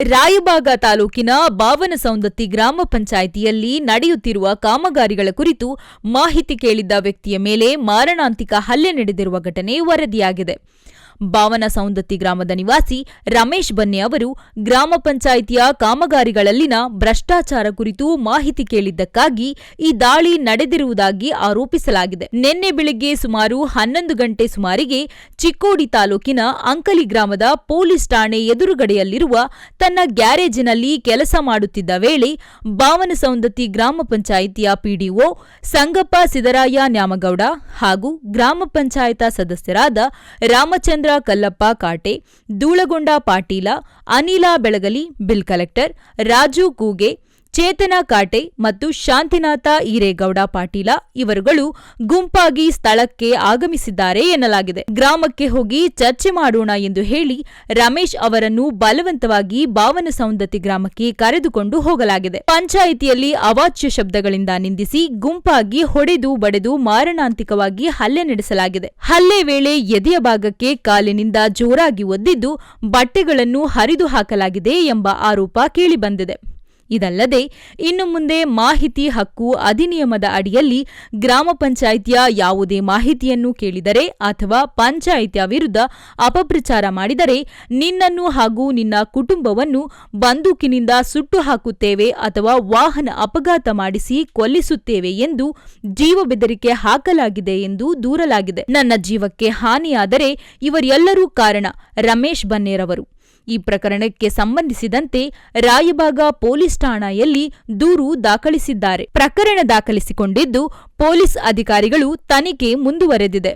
ರಾಯಬಾಗ ತಾಲೂಕಿನ ಬಾವನಸೌಂದತ್ತಿ ಗ್ರಾಮ ಪಂಚಾಯಿತಿಯಲ್ಲಿ ನಡೆಯುತ್ತಿರುವ ಕಾಮಗಾರಿಗಳ ಕುರಿತು ಮಾಹಿತಿ ಕೇಳಿದ್ದ ವ್ಯಕ್ತಿಯ ಮೇಲೆ ಮಾರಣಾಂತಿಕ ಹಲ್ಲೆ ನಡೆದಿರುವ ಘಟನೆ ವರದಿಯಾಗಿದೆ. ಬಾವನಸೌಂದತ್ತಿ ಗ್ರಾಮದ ನಿವಾಸಿ ರಮೇಶ್ ಬನ್ನೆ ಅವರು ಗ್ರಾಮ ಪಂಚಾಯಿತಿಯ ಕಾಮಗಾರಿಗಳಲ್ಲಿನ ಭ್ರಷ್ಟಾಚಾರ ಕುರಿತು ಮಾಹಿತಿ ಕೇಳಿದ್ದಕ್ಕಾಗಿ ಈ ದಾಳಿ ನಡೆದಿರುವುದಾಗಿ ಆರೋಪಿಸಲಾಗಿದೆ. ನಿನ್ನೆ ಬೆಳಗ್ಗೆ ಸುಮಾರು 11 ಗಂಟೆ ಸುಮಾರಿಗೆ ಚಿಕ್ಕೋಡಿ ತಾಲೂಕಿನ ಅಂಕಲಿ ಗ್ರಾಮದ ಪೊಲೀಸ್ ಠಾಣೆ ಎದುರುಗಡೆಯಲ್ಲಿರುವ ತನ್ನ ಗ್ಯಾರೇಜಿನಲ್ಲಿ ಕೆಲಸ ಮಾಡುತ್ತಿದ್ದ ವೇಳೆ ಬಾವನಸೌಂದತ್ತಿ ಗ್ರಾಮ ಪಂಚಾಯಿತಿಯ ಪಿಡಿಒ ಸಂಗಪ್ಪ ಸಿದರಾಯ ನ್ಯಾಮಗೌಡ ಹಾಗೂ ಗ್ರಾಮ ಪಂಚಾಯತ ಸದಸ್ಯರಾದ ರಾಮಚಂದ್ರ ಕಲ್ಲಪ್ಪ ಕಾಟೆ, ಧೂಳಗೊಂಡ ಪಾಟೀಲ, ಅನಿಲ ಬೆಳಗಲಿ, ಬಿಲ್ ಕಲೆಕ್ಟರ್, ರಾಜು ಕೂಗೆ, ಚೇತನ ಕಾಟೆ ಮತ್ತು ಶಾಂತಿನಾಥ ಈರೇಗೌಡ ಪಾಟೀಲ ಇವರುಗಳು ಗುಂಪಾಗಿ ಸ್ಥಳಕ್ಕೆ ಆಗಮಿಸಿದ್ದಾರೆ ಎನ್ನಲಾಗಿದೆ. ಗ್ರಾಮಕ್ಕೆ ಹೋಗಿ ಚರ್ಚೆ ಮಾಡೋಣ ಎಂದು ಹೇಳಿ ರಮೇಶ್ ಅವರನ್ನು ಬಲವಂತವಾಗಿ ಬಾವನಸೌಂದತ್ತಿ ಗ್ರಾಮಕ್ಕೆ ಕರೆದುಕೊಂಡು ಹೋಗಲಾಗಿದೆ. ಪಂಚಾಯಿತಿಯಲ್ಲಿ ಅವಾಚ್ಯ ಶಬ್ದಗಳಿಂದ ನಿಂದಿಸಿ ಗುಂಪಾಗಿ ಹೊಡೆದು ಬಡೆದು ಮಾರಣಾಂತಿಕವಾಗಿ ಹಲ್ಲೆ ನಡೆಸಲಾಗಿದೆ. ಹಲ್ಲೆ ವೇಳೆ ಎದೆಯ ಭಾಗಕ್ಕೆ ಕಾಲಿನಿಂದ ಜೋರಾಗಿ ಒದ್ದಿದ್ದು ಬಟ್ಟೆಗಳನ್ನು ಹರಿದು ಹಾಕಲಾಗಿದೆ ಎಂಬ ಆರೋಪ ಕೇಳಿಬಂದಿದೆ. ಇದಲ್ಲದೆ ಇನ್ನು ಮುಂದೆ ಮಾಹಿತಿ ಹಕ್ಕು ಅಧಿನಿಯಮದ ಅಡಿಯಲ್ಲಿ ಗ್ರಾಮ ಪಂಚಾಯಿತಿಯ ಯಾವುದೇ ಮಾಹಿತಿಯನ್ನು ಕೇಳಿದರೆ ಅಥವಾ ಪಂಚಾಯಿತಿಯ ವಿರುದ್ಧ ಅಪಪ್ರಚಾರ ಮಾಡಿದರೆ ನಿನ್ನನ್ನು ಹಾಗೂ ನಿನ್ನ ಕುಟುಂಬವನ್ನು ಬಂದೂಕಿನಿಂದ ಸುಟ್ಟು ಹಾಕುತ್ತೇವೆ ಅಥವಾ ವಾಹನ ಅಪಘಾತ ಮಾಡಿಸಿ ಕೊಲ್ಲಿಸುತ್ತೇವೆ ಎಂದು ಜೀವ ಬೆದರಿಕೆ ಹಾಕಲಾಗಿದೆ ಎಂದು ದೂರಲಾಗಿದೆ. ನನ್ನ ಜೀವಕ್ಕೆ ಹಾನಿಯಾದರೆ ಇವರೆಲ್ಲರೂ ಕಾರಣ ರಮೇಶ್ ಬನ್ನೇರವರು. ಈ ಪ್ರಕರಣಕ್ಕೆ ಸಂಬಂಧಿಸಿದಂತೆ ರಾಯಬಾಗ ಪೊಲೀಸ್ ಠಾಣೆಯಲ್ಲಿ ದೂರು ದಾಖಲಿಸಿದ್ದಾರೆ. ಪ್ರಕರಣ ದಾಖಲಿಸಿಕೊಂಡಿದ್ದು ಪೊಲೀಸ್ ಅಧಿಕಾರಿಗಳು ತನಿಖೆ ಮುಂದುವರೆದಿದೆ.